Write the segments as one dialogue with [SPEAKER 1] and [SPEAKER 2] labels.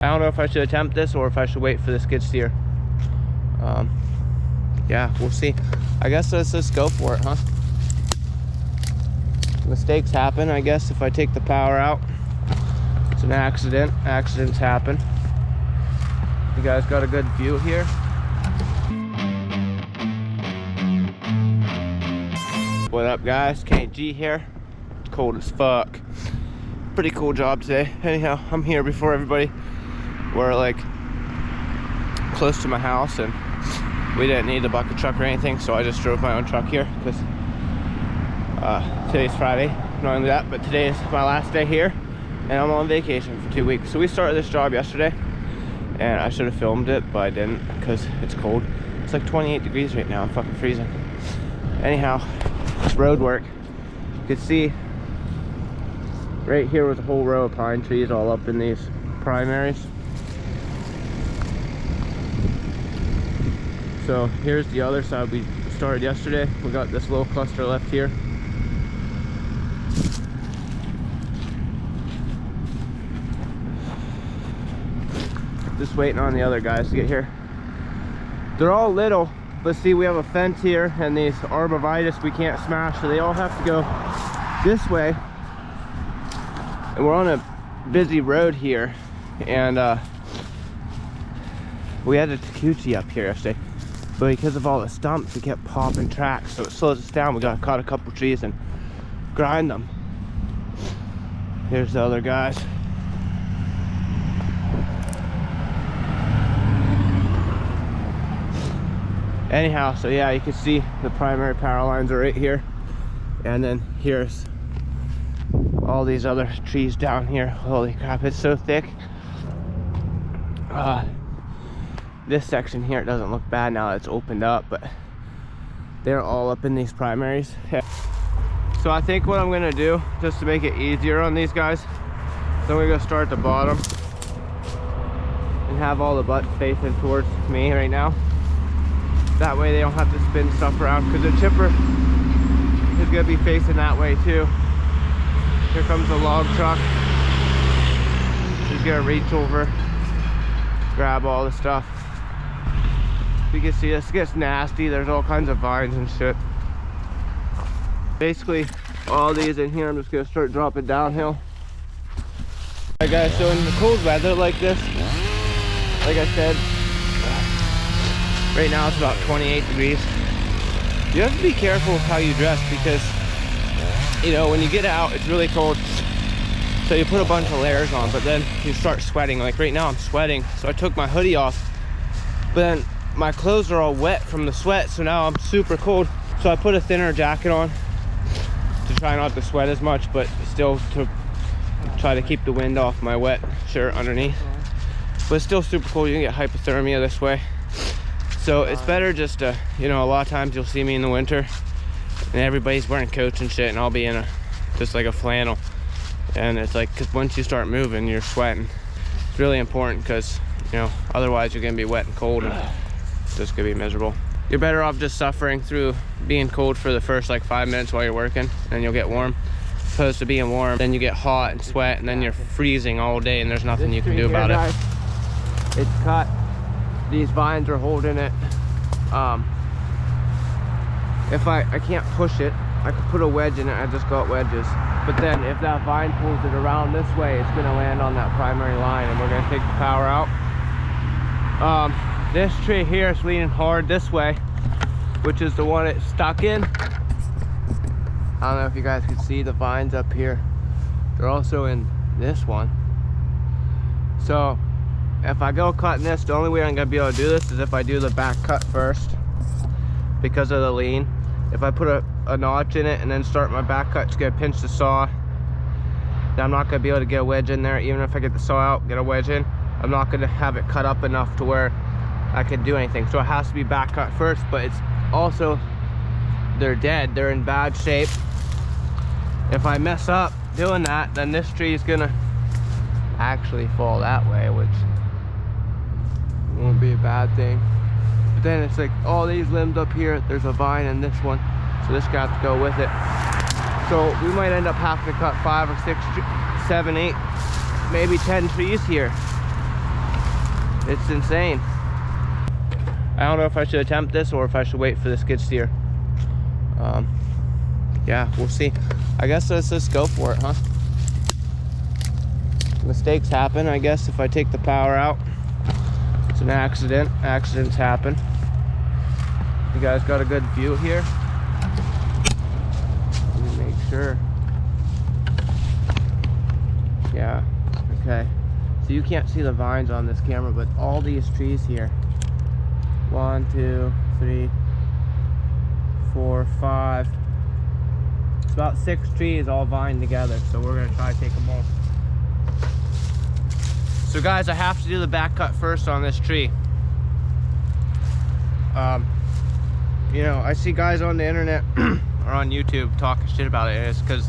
[SPEAKER 1] I don't know if I should attempt this or if I should wait for the skid steer. Yeah, we'll see. I guess let's just go for it, huh? Mistakes happen, I guess, if I take the power out. It's an accident. Accidents happen. You guys got a good view here. What up, guys? KG here. It's cold as fuck. Pretty cool job today. Anyhow, I'm here before everybody. We're like close to my house and we didn't need a bucket truck or anything, so I just drove my own truck here because today's Friday. Not only that, but today is my last day here and I'm on vacation for 2 weeks. So we started this job yesterday and I should have filmed it, but I didn't because it's cold. It's like 28 degrees right now. I'm fucking freezing. Anyhow, it's road work. You can see right here was a whole row of pine trees all up in these primaries. So here's the other side we started yesterday. We got this little cluster left here. Just waiting on the other guys to get here. They're all little, but see, we have a fence here and these arborvitae we can't smash, so they all have to go this way. And we're on a busy road here, and we had a Takuchi up here yesterday, but because of all the stumps, we kept popping tracks, so it slows us down. We got caught a couple trees and grind them. Here's the other guys. Anyhow, so yeah, you can see the primary power lines are right here, and then here's all these other trees down here. Holy crap, it's so thick. This section here, it doesn't look bad now that it's opened up, but they're all up in these primaries. Yeah. So I think what I'm gonna do, just to make it easier on these guys, so we're gonna start at the bottom and have all the butts facing towards me right now. That way they don't have to spin stuff around, because the chipper is gonna be facing that way too. Here comes the log truck. He's gonna reach over, grab all the stuff. You can see this gets nasty. There's all kinds of vines and shit. Basically, all these in here, I'm just gonna start dropping downhill. Alright guys, so in the cold weather like this, like I said, right now it's about 28 degrees. You have to be careful with how you dress because, you know, when you get out, it's really cold. So you put a bunch of layers on, but then you start sweating. Like right now I'm sweating, so I took my hoodie off, but then my clothes are all wet from the sweat, so now I'm super cold. So I put a thinner jacket on to try not to sweat as much, but still to try to keep the wind off my wet shirt underneath. But it's still super cold. You can get hypothermia this way. So it's better just to, you know, a lot of times you'll see me in the winter and everybody's wearing coats and shit, and I'll be in just like a flannel. And it's like, because once you start moving, you're sweating. It's really important because, you know, otherwise you're gonna be wet and cold and it's just gonna be miserable. You're better off just suffering through being cold for the first like 5 minutes while you're working, and you'll get warm, opposed to being warm, then you get hot and sweat, and then you're freezing all day and there's nothing you can do about it. It's cut. These vines are holding it. If I can't push it, I could put a wedge in it. I just got wedges. But then if that vine pulls it around this way, it's gonna land on that primary line and we're gonna take the power out. This tree here is leaning hard this way, which is the one it's stuck in. I don't know if you guys can see the vines up here. They're also in this one. So if I go cutting this, the only way I'm gonna be able to do this is if I do the back cut first because of the lean. If I put a notch in it and then start my back cut, it's gonna pinch the saw. Then I'm not gonna be able to get a wedge in there. Even if I get the saw out, get a wedge in, I'm not gonna have it cut up enough to where I can do anything. So it has to be back cut first, but it's also, they're dead, they're in bad shape. If I mess up doing that, then this tree is gonna actually fall that way, which won't be a bad thing. But then it's like all these limbs up here, there's a vine in this one, so this got to go with it. So we might end up having to cut 5 or 6, 7, 8, maybe 10 trees here It's insane. I don't know if I should attempt this or if I should wait for the skid steer. Yeah, we'll see. I guess let's just go for it, huh? Mistakes happen, I guess. If I take the power out, it's an accident. Accidents happen. You guys got a good view here? Let me make sure. Yeah, okay. So you can't see the vines on this camera, but all these trees here. 1, 2, 3, 4, 5. It's about 6 trees all vined together, so we're gonna try to take them all. So guys, I have to do the back cut first on this tree. You know, I see guys on the internet or on YouTube talking shit about it, and it's because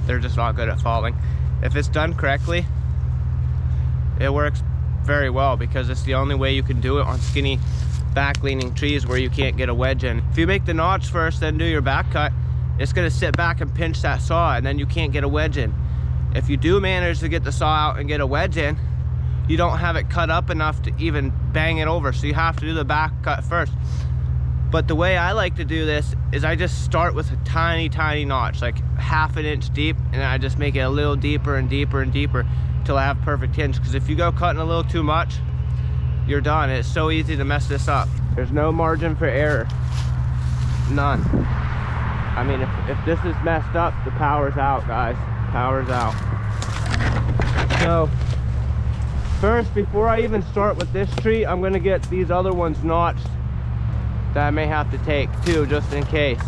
[SPEAKER 1] they're just not good at falling. If it's done correctly, it works very well, because it's the only way you can do it on skinny back leaning trees where you can't get a wedge in. If you make the notch first, then do your back cut, it's gonna sit back and pinch that saw, and then you can't get a wedge in. If you do manage to get the saw out and get a wedge in, you don't have it cut up enough to even bang it over, so you have to do the back cut first. But the way I like to do this is I just start with a tiny notch, like 1/2 inch deep, and I just make it a little deeper and deeper and deeper until I have perfect hinge. Because if you go cutting a little too much, you're done. It's so easy to mess this up. There's no margin for error, none. I mean, if this is messed up, the power's out, guys. Power's out. So first, before I even start with this tree, I'm gonna get these other ones notched that I may have to take too, just in case.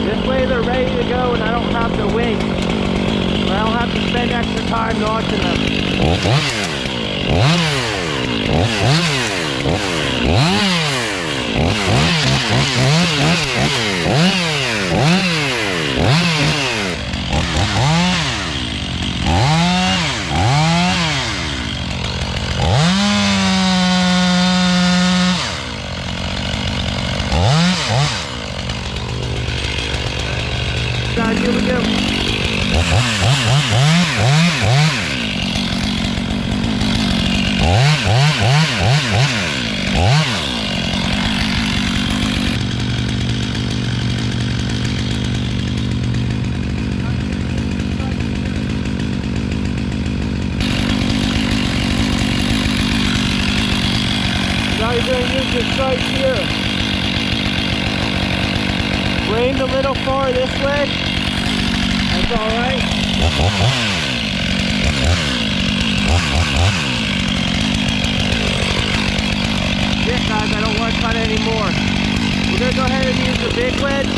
[SPEAKER 1] This way they're ready to go and I don't have to wait. I don't have to spend extra time notching them. Guys, here we go. Now you're going to use this right here. Range a little far this way. That's all right. Shit, guys, I don't want to cut anymore. We're going to go ahead and use the big wedge.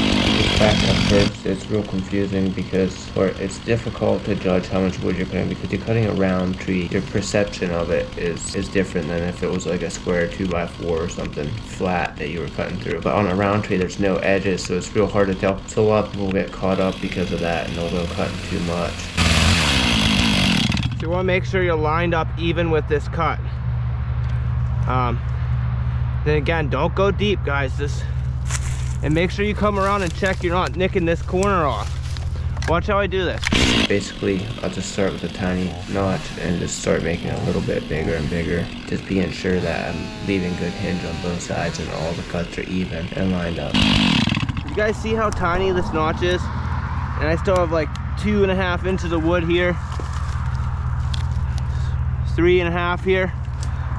[SPEAKER 1] Back up first, it's real confusing because it's difficult to judge how much wood you're cutting, because you're cutting a round tree. Your perception of it is different than if it was like a square 2x4 or something flat that you were cutting through. But on a round tree, there's no edges, so it's real hard to tell. So a lot of people get caught up because of that, and they'll go cutting too much. So you want to make sure you're lined up even with this cut. Then again, don't go deep, guys. And make sure you come around and check you're not nicking this corner off. Watch how I do this. Basically, I'll just start with a tiny notch and just start making it a little bit bigger and bigger. Just being sure that I'm leaving good hinge on both sides and all the cuts are even and lined up. You guys see how tiny this notch is? And I still have like 2.5 inches of wood here. 3.5 here.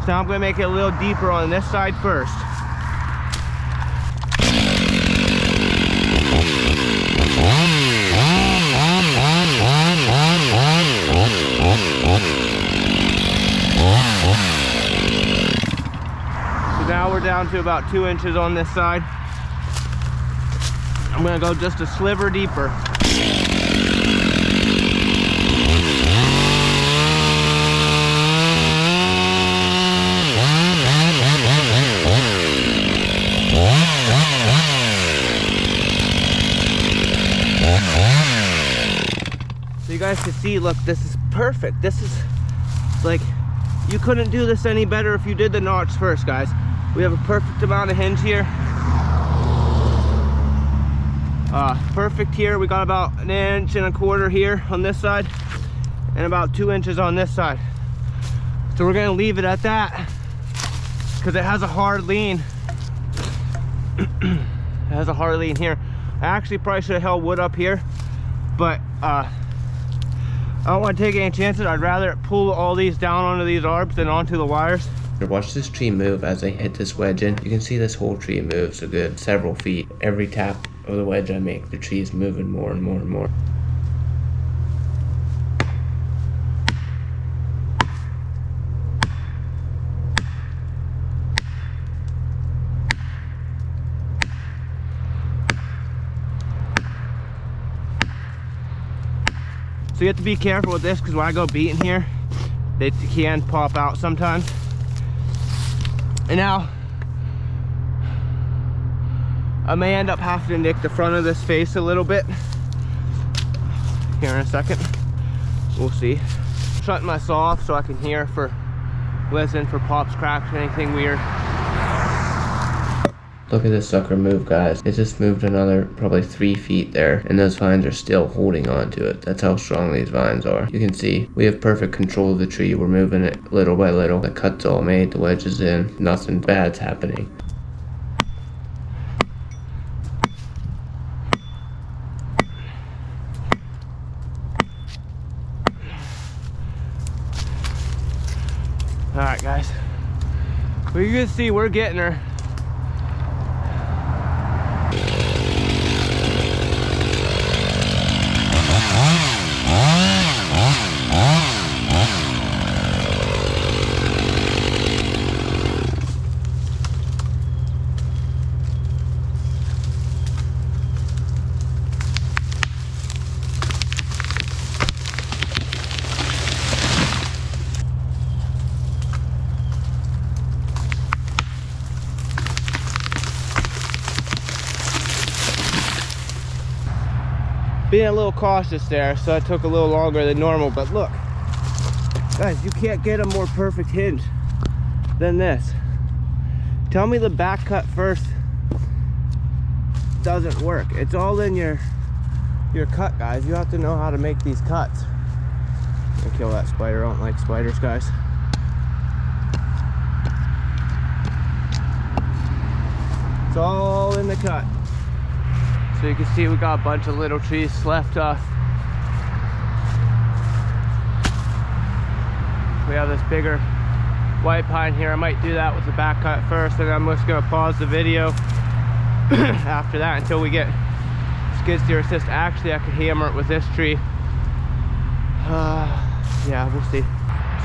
[SPEAKER 1] So now I'm gonna make it a little deeper on this side first. So now we're down to about 2 inches on this side. I'm gonna go just a sliver deeper. So you guys can see, look, this is perfect. This is like, you couldn't do this any better if you did the notch first, guys. We have a perfect amount of hinge here. Perfect here. We got about 1.25 inches here on this side and about 2 inches on this side. So we're gonna leave it at that because it has a hard lean. It has a hard lean here. I actually probably should have held wood up here, but I don't want to take any chances. I'd rather pull all these down onto these arbs than onto the wires. Watch this tree move as I hit this wedge in. You can see this whole tree moves a good several feet. Every tap of the wedge I make, the tree is moving more and more and more. So you have to be careful with this because when I go beating here, they can pop out sometimes. And now, I may end up having to nick the front of this face a little bit here in a second. We'll see. Shutting my saw off so I can listen for pops, cracks, anything weird. Look at this sucker move, guys. It just moved another probably 3 feet there, and those vines are still holding on to it. That's how strong these vines are. You can see we have perfect control of the tree. We're moving it little by little. The cut's all made, the wedge is in. Nothing bad's happening. All right, guys. Well, you can see we're getting her. Being a little cautious there, so it took a little longer than normal, but look, guys, you can't get a more perfect hinge than this. Tell me the back cut first doesn't work. It's all in your cut, guys. You have to know how to make these cuts. I'm gonna kill that spider. I don't like spiders, guys. It's all in the cut. So you can see we got a bunch of little trees left. We have this bigger white pine here. I might do that with the back cut first, and I'm just gonna pause the video after that until we get skid steer assist. Actually, I could hammer it with this tree. Yeah, we'll see.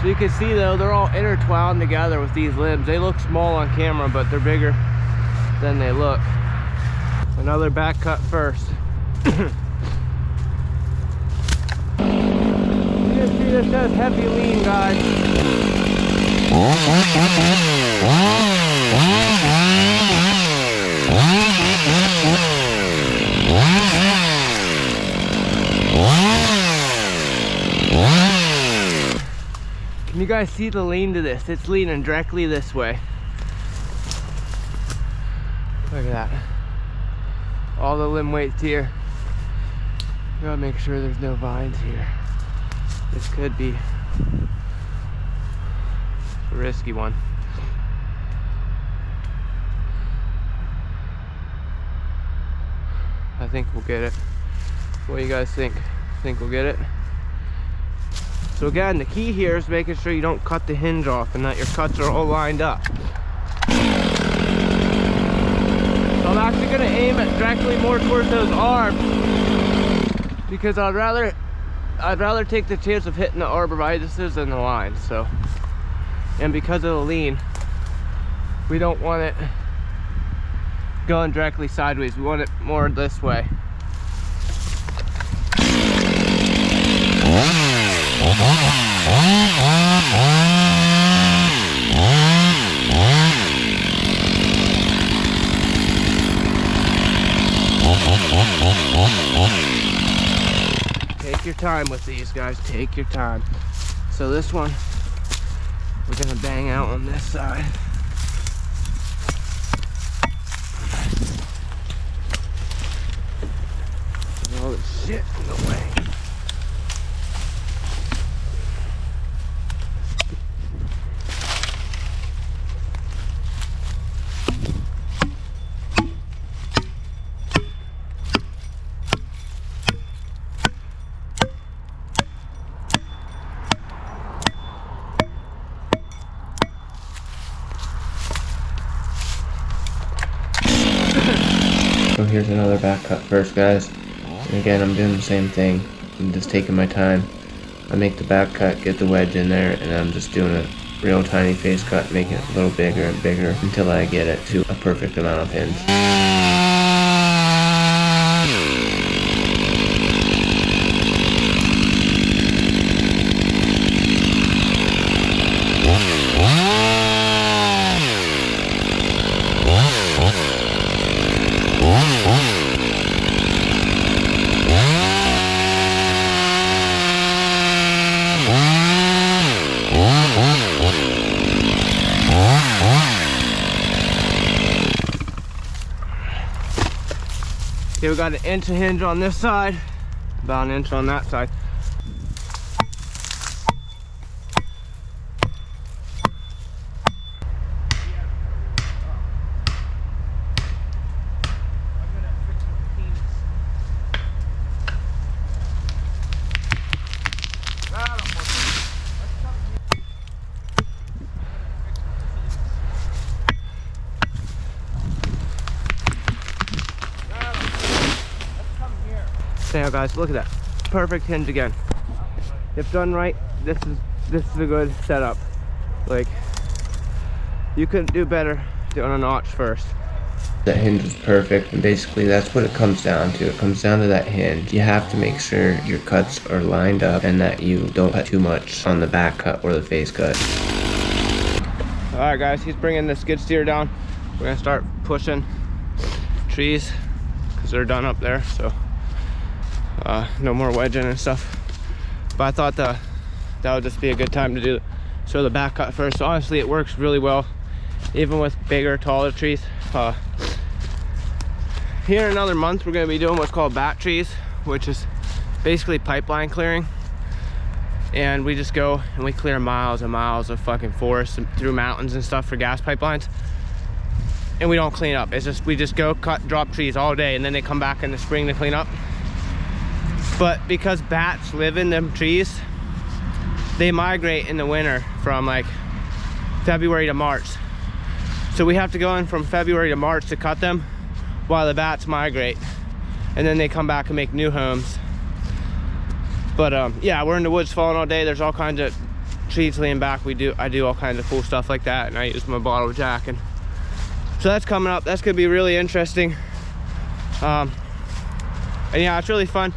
[SPEAKER 1] So you can see though, they're all intertwined together with these limbs. They look small on camera, but they're bigger than they look. Another back cut first. You can see this says heavy lean, guys. Can you guys see the lean to this? It's leaning directly this way. Look at that. All the limb weights here. Gotta make sure there's no vines here. This could be a risky one. I think we'll get it. What do you guys think? Think we'll get it? So again, the key here is making sure you don't cut the hinge off and that your cuts are all lined up. So I'm actually gonna aim it directly more towards those arms because I'd rather take the chance of hitting the arborvitae's than the lines. So, and because of the lean, we don't want it going directly sideways. We want it more this way. Take your time with these, guys. Take your time. So this one, we're gonna bang out on this side. shit in the way.
[SPEAKER 2] So here's another back cut first, guys. And again, I'm doing the same thing. I'm just taking my time. I make the back cut, get the wedge in there, and I'm just doing a real tiny face cut, making it a little bigger and bigger until I get it to a perfect amount of hinge.
[SPEAKER 1] Okay, we got an inch of hinge on this side, about an inch on that side. Now guys, look at that. Perfect hinge again. If done right, this is a good setup. Like, you couldn't do better doing a notch first.
[SPEAKER 2] That hinge was perfect, and basically that's what it comes down to. It comes down to that hinge. You have to make sure your cuts are lined up and that you don't cut too much on the back cut or the face cut.
[SPEAKER 1] All right guys, he's bringing the skid steer down. We're gonna start pushing trees because they're done up there, so no more wedging and stuff. But I thought that would just be a good time to show the back cut first. So honestly, it works really well, even with bigger, taller trees. Here in another month, we're going to be doing what's called bat trees, which is basically pipeline clearing. And we just go and we clear miles and miles of fucking forest through mountains and stuff for gas pipelines. And we don't clean up. It's just, we just go cut, drop trees all day, and then they come back in the spring to clean up. But because bats live in them trees, they migrate in the winter from like February to March. So we have to go in from February to March to cut them while the bats migrate. And then they come back and make new homes. But yeah, we're in the woods falling all day. There's all kinds of trees laying back. I do all kinds of cool stuff like that, and I use my bottle jack. And so that's coming up. That's gonna be really interesting. And yeah, it's really fun.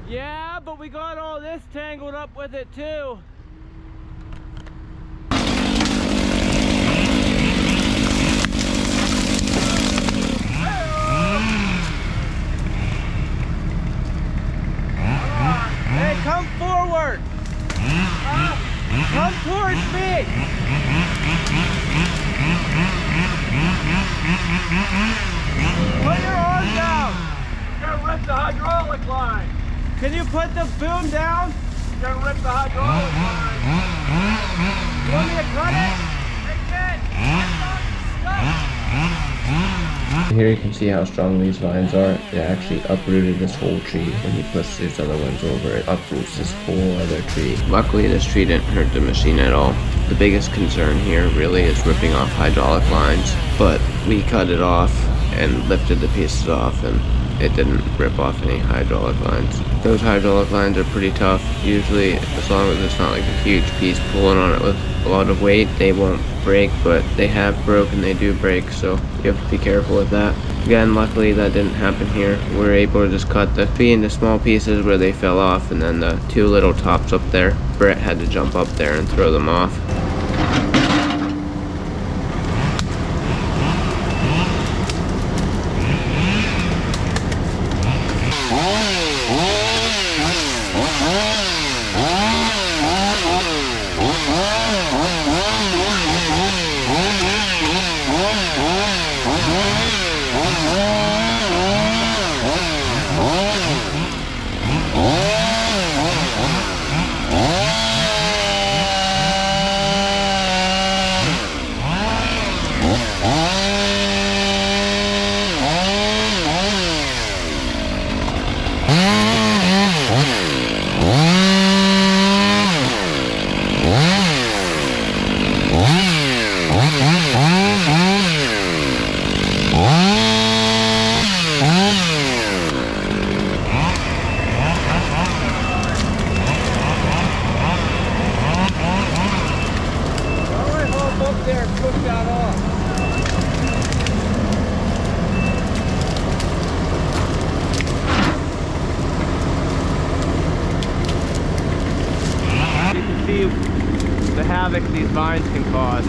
[SPEAKER 1] Yeah, but we got all this tangled up with it too. Hey, come forward. Come towards me. Put your arm down.
[SPEAKER 3] You're gonna rip the hydraulic line.
[SPEAKER 1] Can you put the boom down?
[SPEAKER 3] You're gonna rip the hydraulic line.
[SPEAKER 1] You want me to cut it?
[SPEAKER 3] Take it.
[SPEAKER 2] Here you can see how strong these vines are. It actually uprooted this whole tree. When you push these other ones over, it uproots this whole other tree. Luckily, this tree didn't hurt the machine at all. The biggest concern here really is ripping off hydraulic lines, but we cut it off and lifted the pieces off, and it didn't rip off any hydraulic lines. Those hydraulic lines are pretty tough. Usually, as long as it's not like a huge piece pulling on it with a lot of weight, they won't break, but they have broken, they do break, so you have to be careful with that. Again, luckily that didn't happen here. We were able to just cut the tree into small pieces where they fell off, and then the two little tops up there, Brett had to jump up there and throw them off.
[SPEAKER 1] The havoc these vines can cause.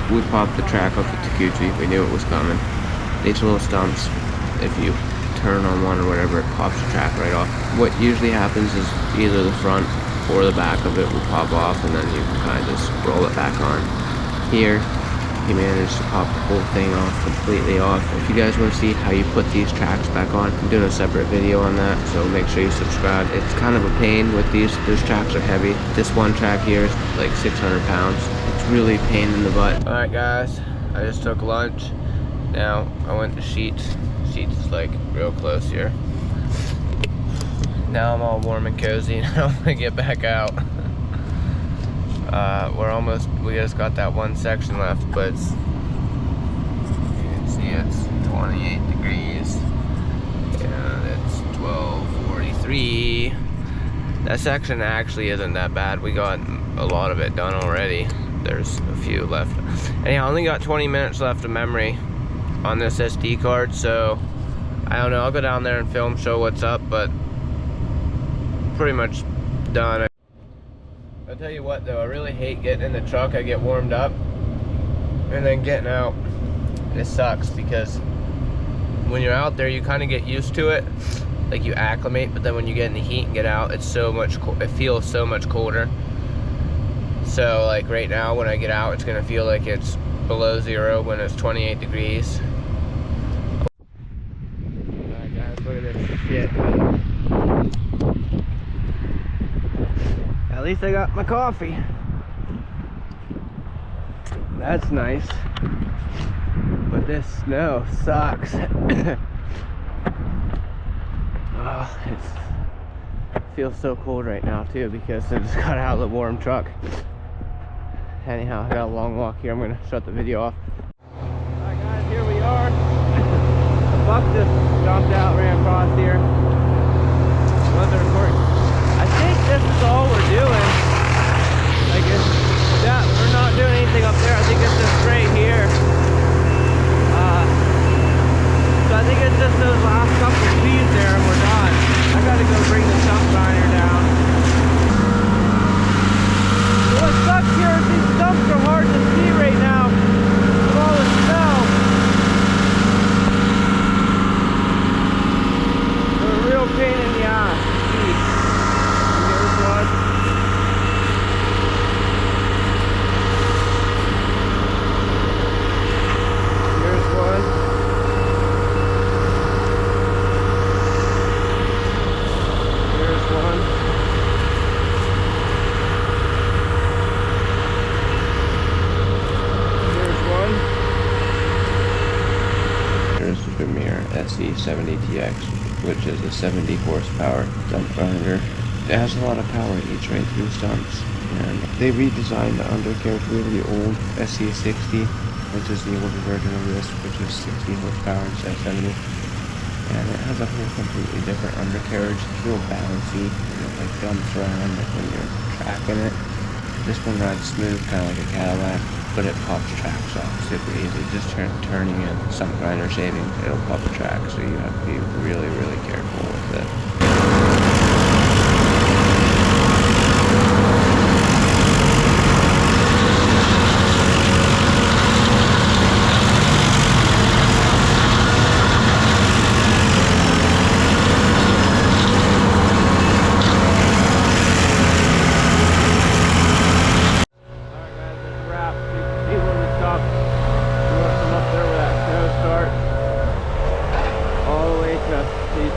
[SPEAKER 2] We popped the track up at Takuchi. We knew it was coming. These little stumps, if you turn on one or whatever, it pops the track right off. What usually happens is either the front or the back of it will pop off, and then you can kind of just roll it back on. Here, he managed to pop the whole thing off, completely off. If you guys want to see how you put these tracks back on, I'm doing a separate video on that, so make sure you subscribe. It's kind of a pain with these tracks are heavy. This one track here is like 600 pounds. It's really a pain in the butt. Alright guys, I just took lunch. Now I went to Sheets. Sheets is like real close here. Now I'm all warm and cozy and I don't want to get back out. We just got that one section left, but you can see it's 28 degrees and it's 12:43. That section actually isn't that bad. We got a lot of it done already. There's a few left. Anyhow, I only got 20 minutes left of memory on this SD card, so I don't know. I'll go down there and film, show what's up, but pretty much done. I'll tell you what though, I really hate getting in the truck. I get warmed up and then getting out. It sucks because when you're out there you kind of get used to it, like you acclimate, but then when you get in the heat and get out, it's so much it feels so much colder. So like right now when I get out, it's gonna feel like it's below 0 when it's 28 degrees. Alright guys, look at this shit. At least I got my coffee. That's nice. But this snow sucks. Oh, it feels so cold right now too because I just got out of the warm truck. Anyhow, I got a long walk here. I'm gonna shut the video off. Alright guys, here we are. The buck just jumped out, ran across here. Wasn't recording. I think this is all we're doing. Like we're not doing anything up there. I think it's just right here. So I think it's just those last couple of feet there and we're done. I gotta go bring the stuff back. 70TX, which is a 70 horsepower dump grinder. It has a lot of power, it eats right through stumps. And they redesigned the undercarriage with the old SC60, which is the older version of this, which is 60 horsepower instead of 70. And it has a whole completely different undercarriage. It's real bouncy, and it like jumps around like when you're tracking it. This one rides smooth, kind of like a Cadillac, but it pops tracks off super easy. Just turning in stump grinder savings, it'll pop a track, so you have to be really, really careful with it.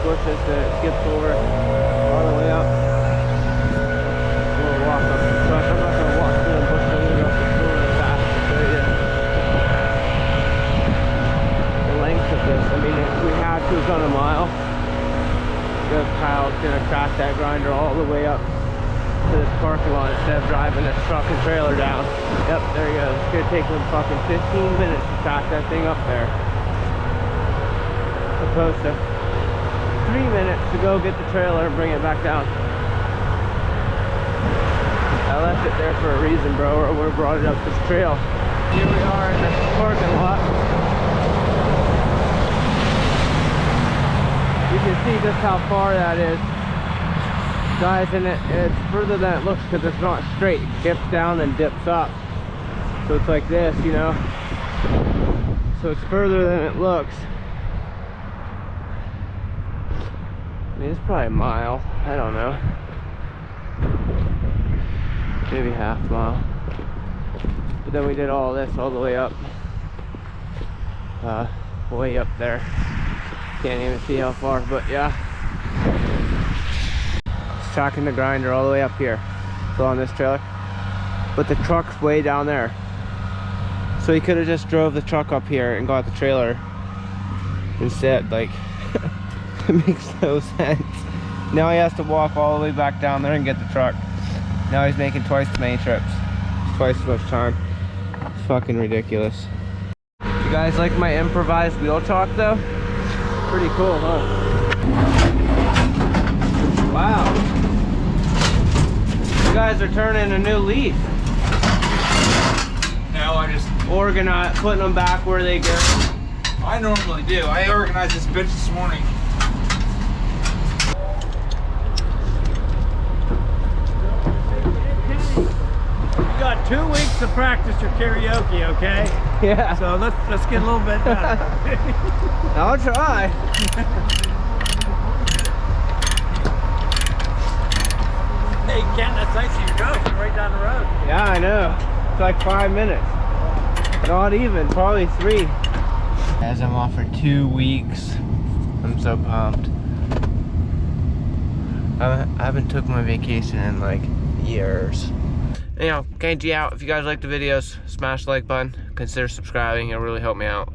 [SPEAKER 1] Bushes that it skips over all the way up. We'll walk up the truck. I'm not going to walk through the bush. I'm going to go up the floor really fast to show you the length of this. I mean, if we had to have done a mile, Kyle's going to track that grinder all the way up to this parking lot instead of driving this truck and trailer down. Yep, there he goes. It's going to take him fucking 15 minutes to track that thing up there. Opposed to 3 minutes to go get the trailer and bring it back down. I left it there for a reason, bro, or I would have brought it up this trail. Here we are in this parking lot. You can see just how far that is. Guys, and it's further than it looks because it's not straight. It dips down and dips up. So it's like this, you know. So it's further than it looks. I mean, it's probably a mile. I don't know. Maybe half mile. But then we did all this all the way up. Way up there. Can't even see how far, but yeah. It's tracking the grinder all the way up here. So on this trailer. But the truck's way down there. So he could have just drove the truck up here and got the trailer instead. Like, it makes no sense. Now he has to walk all the way back down there and get the truck. Now he's making twice as many trips. Twice as much time. It's fucking ridiculous. You guys like my improvised wheel chalk though? Pretty cool, huh? Wow. You guys are turning a new leaf.
[SPEAKER 4] No, I just
[SPEAKER 1] Organize, putting them back where they go.
[SPEAKER 4] I normally do. I organized this bitch this morning.
[SPEAKER 3] You got 2 weeks to practice your karaoke, okay?
[SPEAKER 1] Yeah.
[SPEAKER 3] So let's get a little bit better.
[SPEAKER 1] I'll try.
[SPEAKER 3] Hey, Ken, that's nice of you to go from right down the road.
[SPEAKER 1] Yeah, I know. It's like 5 minutes. Not even, probably 3. As I'm off for 2 weeks. I'm so pumped. I haven't took my vacation in like years. Anyhow, KG out. If you guys like the videos, smash the like button. Consider subscribing. It'll really help me out.